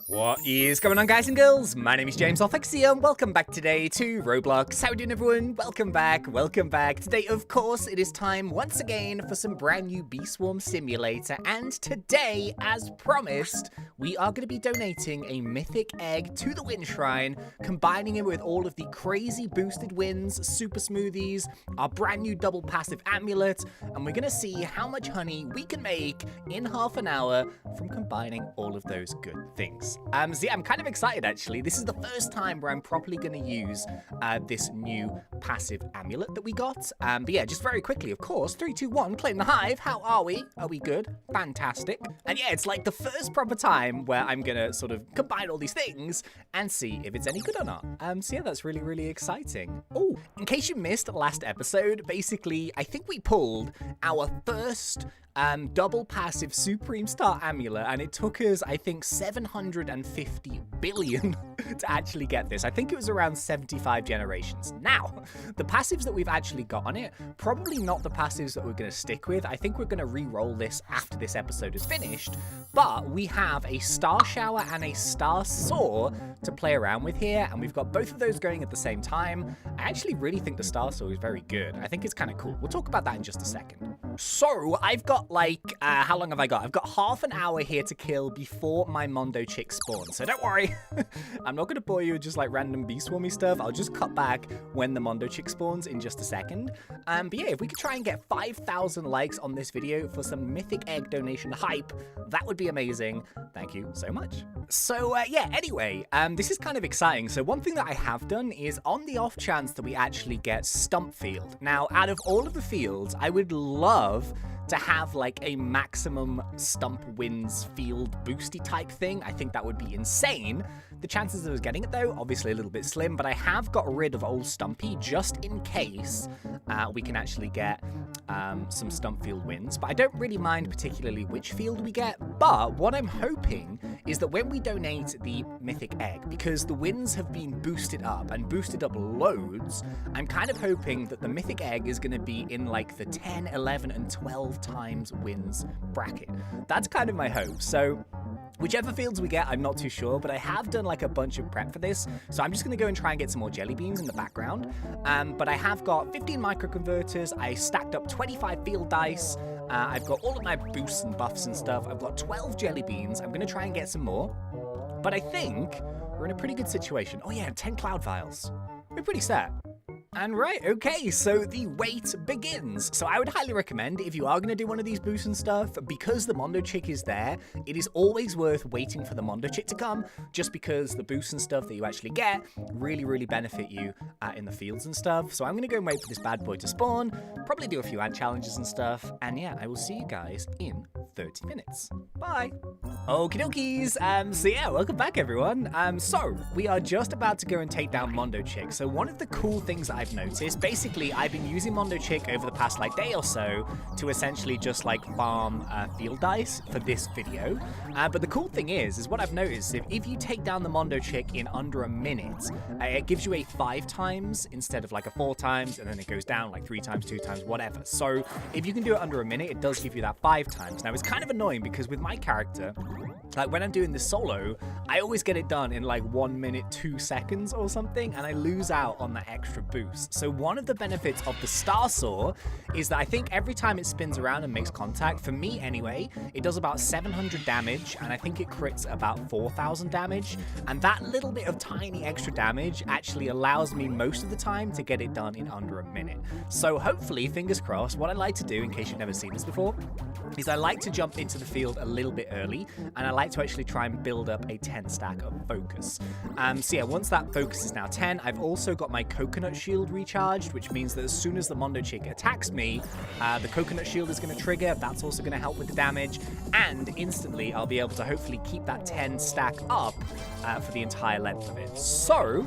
What is going on, guys and girls? My name is James ThnxCya, and welcome back today to Roblox. How are we doing, everyone? Welcome back, welcome back. Today, of course, it is time once again for some brand new Bee Swarm Simulator, and today, as promised, we are going to be donating a Mythic Egg to the Wind Shrine, combining it with all of the crazy boosted wins, super smoothies, our brand new double passive amulet, and we're going to see how much honey we can make in half an hour from combining all of those good things. So yeah, I'm kind of excited, actually. This is the first time where I'm properly going to use this new passive amulet that we got. But yeah, just very quickly, of course, 3, 2, 1, claim the hive. How are we? Are we good? Fantastic. And yeah, it's like the first proper time where I'm going to sort of combine all these things and see if it's any good or not. So yeah, that's really, really exciting. Oh, in case you missed last episode, basically, I think we pulled our first double passive Supreme Star Amulet, and it took us, I think, 750 billion to actually get this. I think it was around 75 generations. Now, the passives that we've actually got on it, probably not the passives that we're going to stick with. I think we're going to re-roll this after this episode is finished, but we have a Star Shower and a Star Soar to play around with here, and we've got both of those going at the same time. I actually really think the Star Soar is very good. I think it's kind of cool. We'll talk about that in just a second. So, I've got like, how long have I got? I've got half an hour here to kill before my Mondo chick spawns. So don't worry, I'm not going to bore you with just like random bee swarmy stuff. I'll just cut back when the Mondo chick spawns in just a second. But yeah, if we could try and get 5,000 likes on this video for some Mythic Egg donation hype, that would be amazing. Thank you so much. So yeah, anyway, this is kind of exciting. So one thing that I have done is on the off chance that we actually get Stump field. Now, out of all of the fields, I would love to have like a maximum Stump wins field boosty type thing. I think that would be insane. The chances of us getting it, though, obviously a little bit slim, but I have got rid of old Stumpy just in case we can actually get some Stump field wins. But I don't really mind particularly which field we get. But what I'm hoping is that when we donate the Mythic Egg, because the wins have been boosted up and boosted up loads, I'm kind of hoping that the Mythic Egg is going to be in like the 10, 11, and 12 times wins bracket. That's kind of my hope. So whichever fields we get, I'm not too sure, but I have done like a bunch of prep for this, so I'm just going to go and try and get some more jelly beans in the background. But I have got 15 microconverters, I stacked up 25 field dice, I've got all of my boosts and buffs and stuff, I've got 12 jelly beans, I'm going to try and get some more, but I think we're in a pretty good situation. Oh yeah, 10 cloud vials. We're pretty set. And right, okay, so the wait begins. So I would highly recommend, if you are going to do one of these boosts and stuff, because the Mondo chick is there, it is always worth waiting for the Mondo chick to come, just because the boosts and stuff that you actually get really, really benefit you in the fields and stuff. So I'm going to go and wait for this bad boy to spawn, probably do a few ant challenges and stuff, and yeah, I will see you guys in 30 minutes. Bye. Okie dokies. So yeah, welcome back, everyone. So we are just about to go and take down Mondo chick. So one of the cool things I've noticed, basically, I've been using Mondo chick over the past like day or so to essentially just like farm field dice for this video. But the cool thing is what I've noticed, if you take down the Mondo chick in under a minute, it gives you a 5 times instead of like a 4 times, and then it goes down like 3 times, 2 times, whatever. So if you can do it under a minute, it does give you that 5 times. Now it's kind of annoying because with my character, like when I'm doing this solo, I always get it done in like 1 minute, 2 seconds or something, and I lose out on that extra boost. So one of the benefits of the Star Soar is that I think every time it spins around and makes contact, for me anyway, it does about 700 damage, and I think it crits about 4,000 damage. And that little bit of tiny extra damage actually allows me most of the time to get it done in under a minute. So hopefully, fingers crossed, what I like to do, in case you've never seen this before, is I like to jump into the field a little bit early, and I like to actually try and build up a 10 stack of focus. So yeah, once that focus is now 10, I've also got my coconut shield recharged, which means that as soon as the Mondo chick attacks me, the coconut shield is going to trigger. That's also going to help with the damage, and instantly I'll be able to hopefully keep that 10 stack up for the entire length of it. So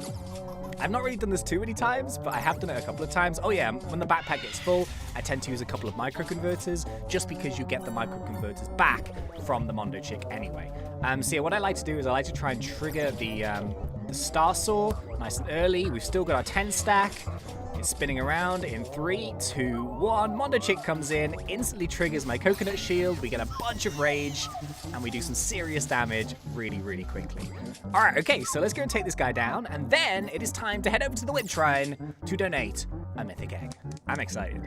I've not really done this too many times, but I have done it a couple of times. Oh yeah, when the backpack gets full, I tend to use a couple of microconverters, just because you get the microconverters back from the Mondo chick anyway. So yeah, what I like to do is I like to try and trigger the Star Soar nice and early. We've still got our 10 stack. It's spinning around in 3, 2, 1. Mondo Chick comes in, instantly triggers my coconut shield. We get a bunch of rage, and we do some serious damage really, really quickly. All right, okay, so let's go and take this guy down, and then it is time to head over to the Whip Shrine to donate a Mythic Egg. I'm excited.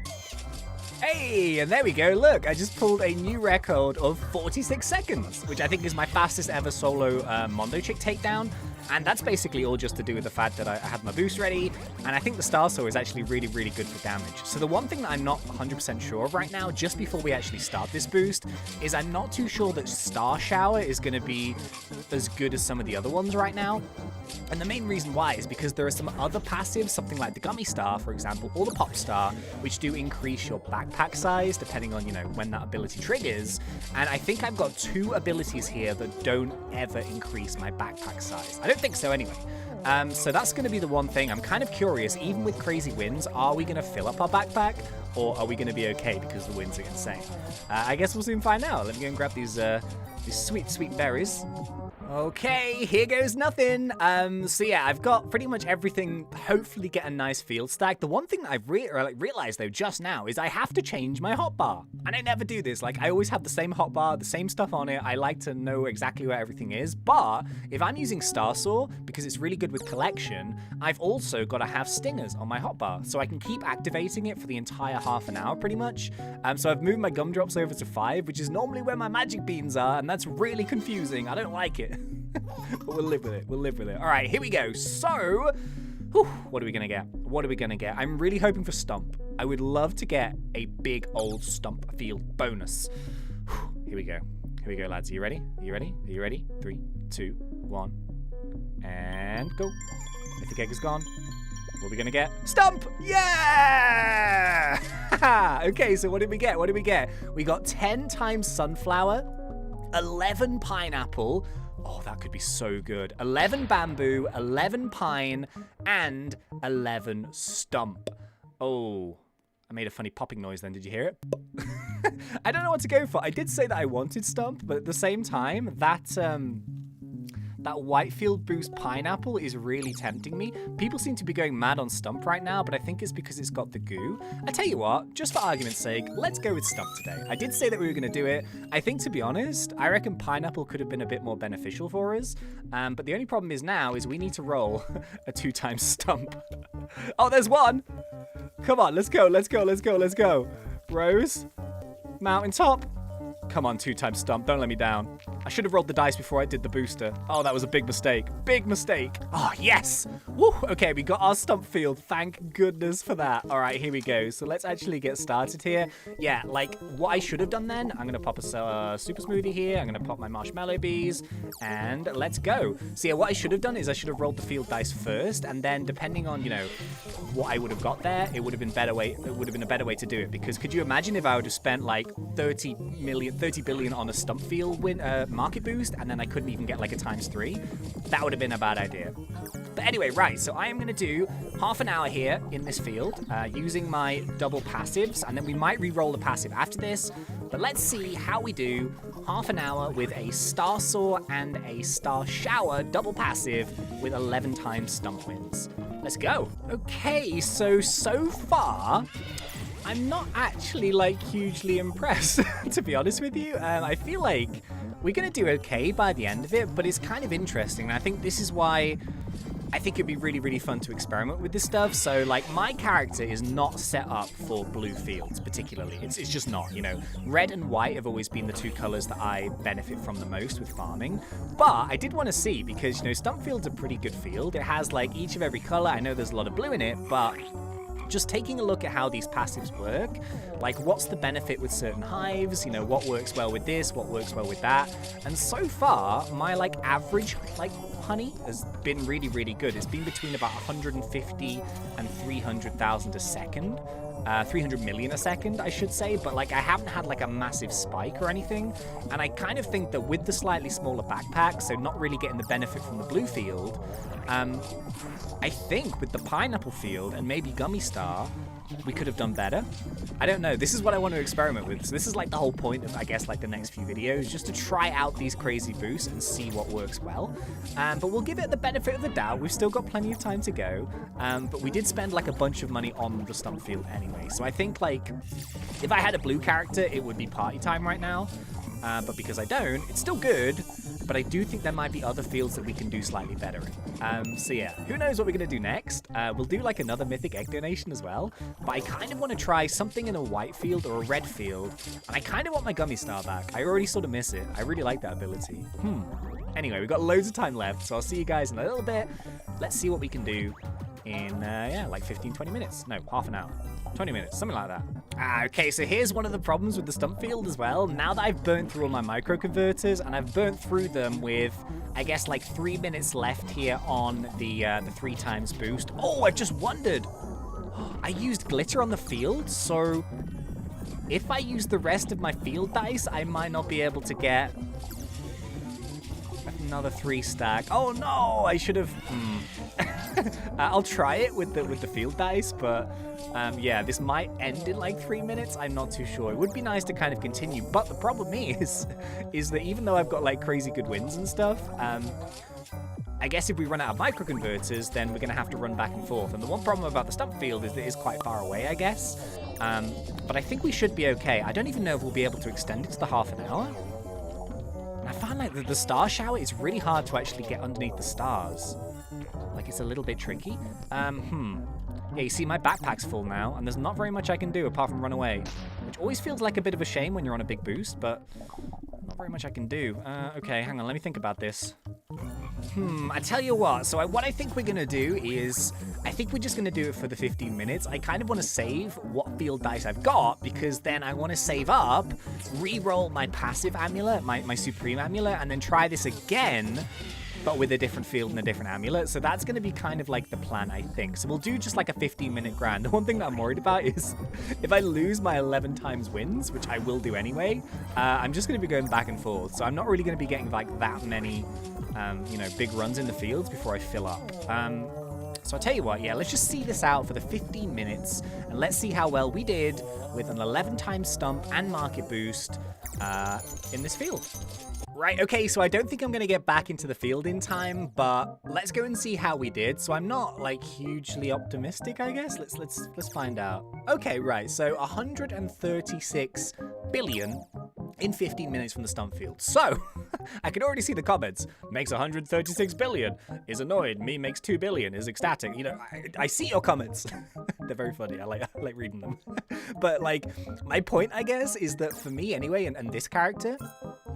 Hey, and there we go. Look, I just pulled a new record of 46 seconds, which I think is my fastest ever solo Mondo Chick takedown. And that's basically all just to do with the fact that I have my boost ready, and I think the Star Soar is actually really, really good for damage. So the one thing that I'm not 100% sure of right now, just before we actually start this boost, is I'm not too sure that Star Shower is going to be as good as some of the other ones right now. And the main reason why is because there are some other passives, something like the Gummy Star, for example, or the Pop Star, which do increase your backpack size depending on, when that ability triggers. And I think I've got 2 abilities here that don't ever increase my backpack size. I don't think so anyway. So that's going to be the one thing. I'm kind of curious, even with crazy winds, are we going to fill up our backpack, or are we going to be okay because the winds are insane? I guess we'll soon find out. Let me go and grab these sweet, sweet berries. Okay, here goes nothing. So yeah, I've got pretty much everything, hopefully get a nice field stack. The one thing that I've realized though just now is I have to change my hotbar. And I never do this. Like, I always have the same hotbar, the same stuff on it. I like to know exactly where everything is. But if I'm using Star Soar, because it's really good with collection, I've also got to have stingers on my hotbar. So I can keep activating it for the entire half an hour pretty much. So I've moved my gumdrops over to 5, which is normally where my magic beans are. And that's really confusing. I don't like it. But we'll live with it. We'll live with it. All right, here we go. So, what are we going to get? What are we going to get? I'm really hoping for Stump. I would love to get a big old Stump field bonus. Here we go. Here we go, lads. Are you ready? Are you ready? Are you ready? 3, 2, 1. And go. Mythic Egg is gone. What are we going to get? Stump! Yeah! Okay, so what did we get? What did we get? We got 10 times Sunflower, 11 Pineapple. Oh, that could be so good. 11 Bamboo, 11 Pine, and 11 Stump. Oh, I made a funny popping noise then. Did you hear it? I don't know what to go for. I did say that I wanted Stump, but at the same time, that Whitefield Boost Pineapple is really tempting me. People seem to be going mad on Stump right now, but I think it's because it's got the goo. I tell you what, just for argument's sake, let's go with Stump today. I did say that we were going to do it. I think, to be honest, I reckon Pineapple could have been a bit more beneficial for us. But the only problem is now is we need to roll a 2 times Stump. Oh, there's one. Come on, let's go, let's go, let's go, let's go. Rose, Mountaintop. Come on, 2 times Stump. Don't let me down. I should have rolled the dice before I did the booster. Oh, that was a big mistake. Big mistake. Oh, yes. Woo. Okay, we got our Stump field. Thank goodness for that. All right, here we go. So let's actually get started here. Yeah, like what I should have done then, I'm going to pop a super smoothie here. I'm going to pop my marshmallow bees and let's go. So yeah, what I should have done is I should have rolled the field dice first, and then depending on, what I would have got there, it would have been a better way to do it, because could you imagine if I would have spent like 30 billion on a Stump field market boost, and then I couldn't even get like a ×3? That would have been a bad idea. But anyway, right, so I am going to do half an hour here in this field using my double passives, and then we might re-roll the passive after this. But let's see how we do half an hour with a Star Soar and a Star Shower double passive with 11 times Stump wins. Let's go. Okay, so far, I'm not actually, hugely impressed, to be honest with you. I feel like we're going to do okay by the end of it, but it's kind of interesting. And I think this is why I think it'd be really, really fun to experiment with this stuff. So, my character is not set up for blue fields, particularly. It's just not, Red and white have always been the 2 colors that I benefit from the most with farming. But I did want to see, because, Stump field's a pretty good field. It has, each of every color. I know there's a lot of blue in it, but just taking a look at how these passives work, what's the benefit with certain hives, what works well with this, what works well with that. And so far, my average honey has been really, really good. It's been between about 150 and 300,000 a second. 300 million a second, I should say, but like I haven't had like a massive spike or anything. And I kind of think that with the slightly smaller backpack, so not really getting the benefit from the blue field, I think with the pineapple field and maybe gummy star, we could have done better. I don't know. This is what I want to experiment with. So this is like the whole point of, I guess, like the next few videos, just to try out these crazy boosts and see what works well. But we'll give it the benefit of the doubt. We've still got plenty of time to go. But we did spend like a bunch of money on the Stump field anyway. So I think like if I had a blue character, it would be party time right now. But because I don't, it's still good. But I do think there might be other fields that we can do slightly better in. So yeah, who knows what we're going to do next. We'll do like another Mythic Egg donation as well. But I kind of want to try something in a white field or a red field. And I kind of want my gummy star back. I already sort of miss it. I really like that ability. Anyway, we've got loads of time left. So I'll see you guys in a little bit. Let's see what we can do in, yeah, like 15, 20 minutes. No, half an hour. 20 minutes, something like that. Okay, so here's one of the problems with the Stump field as well. Now that I've burnt through all my micro converters, and I've burnt through them with, I guess, like 3 minutes left here on the 3 times boost. Oh, I've just wondered. I used glitter on the field, so if I use the rest of my field dice, I might not be able to get another 3 stack. Oh no, I should have. I'll try it with the field dice, but yeah, this might end in like 3 minutes. I'm not too sure. It would be nice to kind of continue, but the problem is that even though I've got like crazy good wins and stuff, I guess if we run out of micro converters, then we're gonna have to run back and forth. And the one problem about the Stump field is that it's quite far away, I guess. But I think we should be okay. I don't even know if we'll be able to extend it to the half an hour. And I find like the star shower is really hard to actually get underneath the stars. Like it's a little bit tricky. Yeah, you see my backpack's full now, and there's not very much I can do apart from run away. Which always feels like a bit of a shame when you're on a big boost, but not very much I can do. Okay, hang on, let me think about this. I tell you what, so what I think we're gonna do is, I think we're just gonna do it for the 15 minutes. I kind of want to save what field dice I've got, because then I want to save up, re-roll my passive amulet, my supreme amulet, and then try this again, but with a different field and a different amulet. So that's going to be kind of like the plan, I think. So we'll do just like a 15-minute grind. The one thing that I'm worried about is if I lose my 11 times wins, which I will do anyway, I'm just going to be going back and forth. So I'm not really going to be getting like that many, you know, big runs in the fields before I fill up. So I'll tell you what, yeah, let's just see this out for the 15 minutes, and let's see how well we did with an 11 times stump and market boost in this field. Right, okay, so I don't think I'm going to get back into the field in time, but let's go and see how we did. So I'm not, like, hugely optimistic, I guess. Let's find out. Okay, right, so 136 billion in 15 minutes from the stump field. So, I can already see the comments. Makes 136 billion, is annoyed. Me makes 2 billion, is ecstatic. You know, I see your comments. They're very funny. I like reading them. But, like, my point, I guess, is that for me anyway, and this character,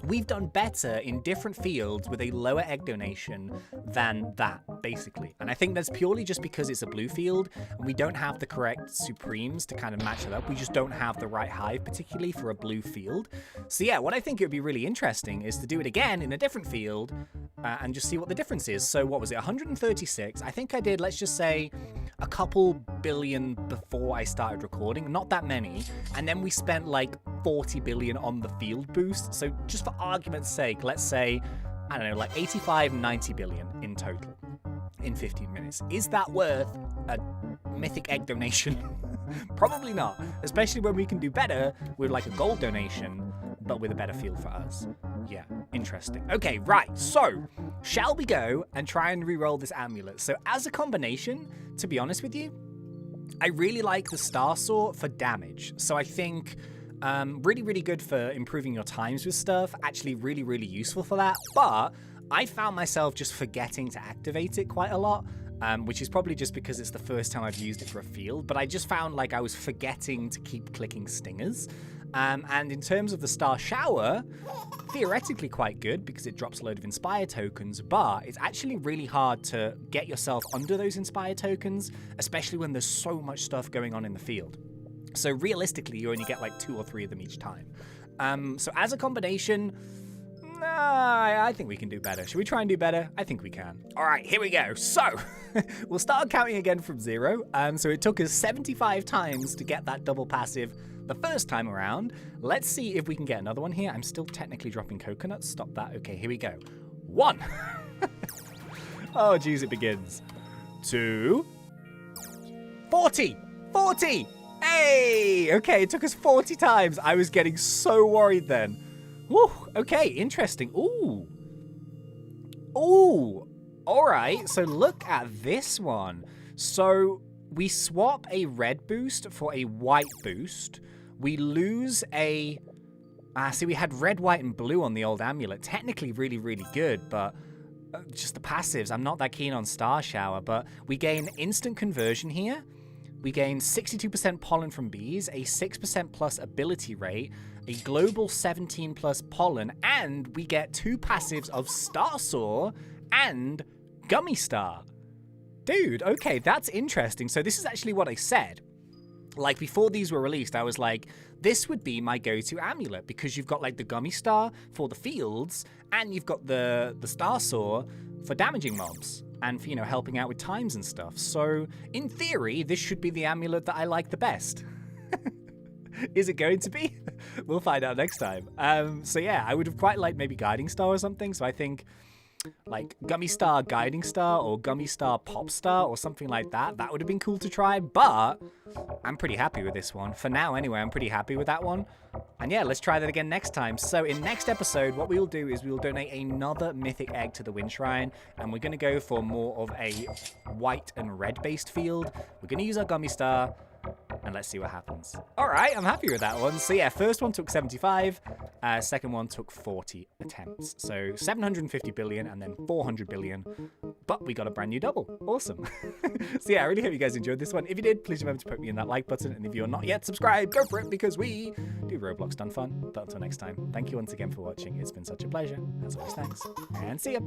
we've done better in different fields with a lower egg donation than that, basically. And I think that's purely just because it's a blue field, and we don't have the correct supremes to kind of match it up. We just don't have the right hive, particularly for a blue field. So yeah, what I think it would be really interesting is to do it again in a different field and just see what the difference is. So what was it, 136? I think I did, let's just say, a couple billion before I started recording, not that many. And then we spent like 40 billion on the field boost. So just for argument's sake, let's say, I don't know, like 85, 90 billion in total in 15 minutes. Is that worth a Mythic Egg donation? Probably not, especially when we can do better with like a gold donation, but with a better field for us. Yeah, interesting. Okay, right, so shall we go and try and re-roll this amulet? So as a combination, to be honest with you, I really like the Star Sword for damage. So I think really, really good for improving your times with stuff. Actually really, really useful for that. But I found myself just forgetting to activate it quite a lot. Which is probably just because it's the first time I've used it for a field, but I just found like I was forgetting to keep clicking stingers. And in terms of the Star Shower, theoretically quite good because it drops a load of Inspire tokens, but it's actually really hard to get yourself under those Inspire tokens, especially when there's so much stuff going on in the field. So realistically, you only get like 2 or 3 of them each time. So as a combination, I think we can do better. Should we try and do better? I think we can. All right, here we go. So, we'll start counting again from 0. So it took us 75 times to get that double passive the first time around. Let's see if we can get another one here. I'm still technically dropping coconuts. Stop that. Okay, here we go. 1. Oh, geez, it begins. 2. 40. 40. Hey! Okay, it took us 40 times. I was getting so worried then. Woo, okay, interesting. Ooh. Ooh. All right, so look at this one. So we swap a red boost for a white boost. We lose a... see, we had red, white, and blue on the old amulet. Technically really, really good, but just the passives. I'm not that keen on Star Shower, but we gain instant conversion here. We gain 62% pollen from bees, a 6% plus ability rate, a global 17 plus pollen, and we get 2 passives of Star Saw and Gummy Star. Dude, okay, that's interesting. So this is actually what I said. Like, before these were released, I was like, this would be my go-to amulet because you've got, like, the Gummy Star for the fields, and you've got the Star Saw for damaging mobs and for, you know, helping out with times and stuff. So, in theory, this should be the amulet that I like the best. Is it going to be? We'll find out next time. So, yeah, I would have quite liked maybe Guiding Star or something, so I think... like Gummy Star Guiding Star or Gummy Star Pop Star or something like that. That would have been cool to try, but I'm pretty happy with this one. For now, anyway, I'm pretty happy with that one. And yeah, let's try that again next time. So in next episode, what we will do is we will donate another Mythic Egg to the Wind Shrine, and we're going to go for more of a white and red-based field. We're going to use our Gummy Star, and let's see what happens. All right, I'm happy with that one. So yeah, first one took 75. Second one took 40 attempts. So 750 billion and then 400 billion. But we got a brand new double. Awesome. So yeah, I really hope you guys enjoyed this one. If you did, please remember to put me in that like button. And if you're not yet subscribed, go for it because we do Roblox done fun. But until next time, thank you once again for watching. It's been such a pleasure. As always, thanks. And see ya.